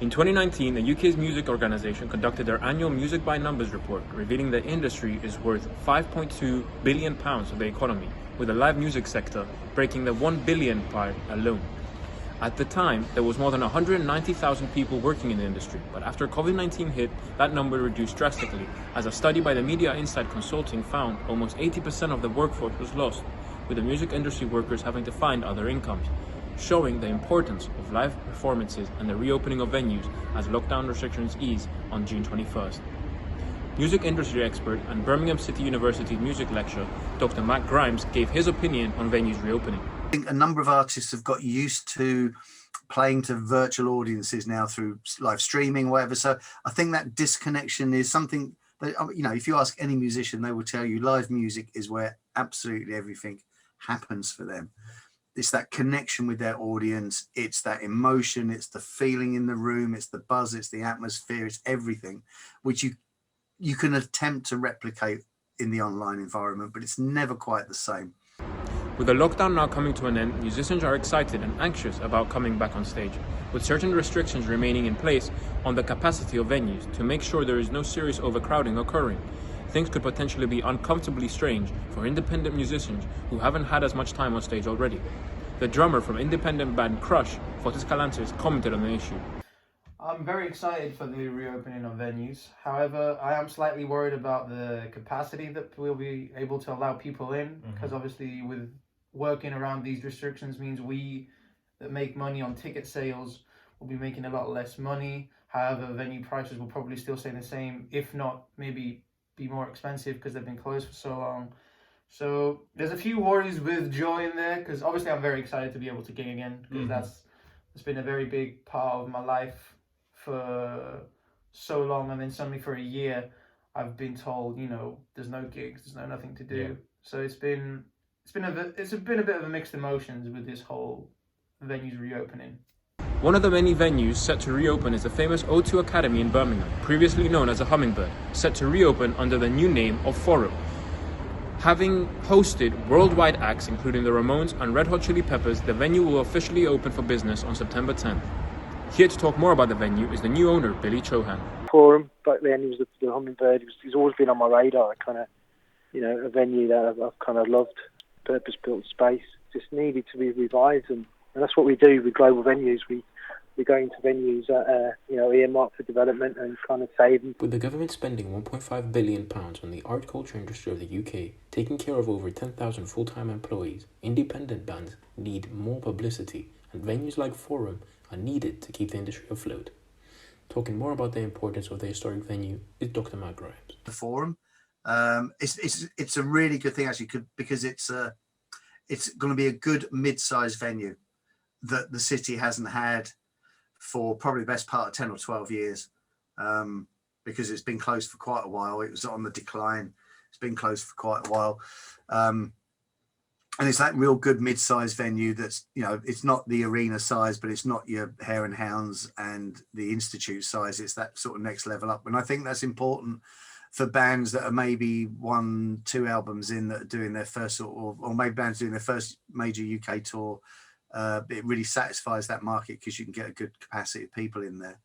In 2019, the UK's music organisation conducted their annual Music by Numbers report, revealing the industry is worth £5.2 billion to the economy, with the live music sector breaking the £1 billion part alone. At the time, there was more than 190,000 people working in the industry, but after COVID-19 hit, that number reduced drastically, as a study by the Media Insight Consulting found almost 80% of the workforce was lost, with the music industry workers having to find other incomes, showing the importance of live performances and the reopening of venues as lockdown restrictions ease on June 21st. Music industry expert and Birmingham City University music lecturer Dr. Matt Grimes gave his opinion on venues reopening. I think a number of artists have got used to playing to virtual audiences now through live streaming, whatever. So I think that disconnection is something that, you know, if you ask any musician, they will tell you live music is where absolutely everything happens for them. It's that connection with their audience, it's that emotion, it's the feeling in the room, it's the buzz, it's the atmosphere, it's everything, which you can attempt to replicate in the online environment, but it's never quite the same. With the lockdown now coming to an end, musicians are excited and anxious about coming back on stage, with certain restrictions remaining in place on the capacity of venues to make sure there is no serious overcrowding occurring. Things could potentially be uncomfortably strange for independent musicians who haven't had as much time on stage already. The drummer from independent band Crush, Fotis Calantes, commented on the issue. I'm very excited for the reopening of venues. However, I am slightly worried about the capacity that we'll be able to allow people in, because obviously with working around these restrictions means we that make money on ticket sales will be making a lot less money. However, venue prices will probably still stay the same, if not maybe be more expensive because they've been closed for so long. So there's a few worries with joy in there, because obviously I'm very excited to be able to gig again, because that's been a very big part of my life for so long, and then suddenly for a year I've been told, you know, there's no gigs, there's nothing to do. So it's been a bit of a mixed emotions with this whole venues reopening. One of the many venues set to reopen is the famous O2 Academy in Birmingham, previously known as the Hummingbird, set to reopen under the new name of Forum. Having hosted worldwide acts including the Ramones and Red Hot Chili Peppers, the venue will officially open for business on September 10th. Here to talk more about the venue is the new owner, Billy Chohan. Forum, back then, it was the Hummingbird. It's always been on my radar, kind of, you know, a venue that I've kind of loved, purpose-built space, just needed to be revived, and that's what we do with global venues. We go into venues that are, you know, earmarked for development and kind of save them. With the government spending £1.5 billion on the art culture industry of the UK, taking care of over 10,000 full-time employees, independent bands need more publicity, and venues like Forum are needed to keep the industry afloat. Talking more about the importance of the historic venue is Dr. Matt Grimes. The Forum, it's a really good thing actually, because it's going to be a good mid-sized venue that the city hasn't had for probably the best part of 10 or 12 years, because it's been closed for quite a while. It was on the decline. It's been closed for quite a while. And it's that real good mid-sized venue that's, you know, it's not the arena size, but it's not your Hare and Hounds and the Institute size. It's that sort of next level up. And I think that's important for bands that are maybe 1-2 albums in that are doing their first, or maybe bands doing their first major UK tour. It really satisfies that market because you can get a good capacity of people in there.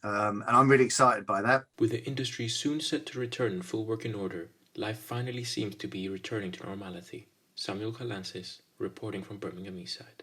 And I'm really excited by that. With the industry soon set to return in full working order, life finally seems to be returning to normality. Samuel Calances, reporting from Birmingham Eastside.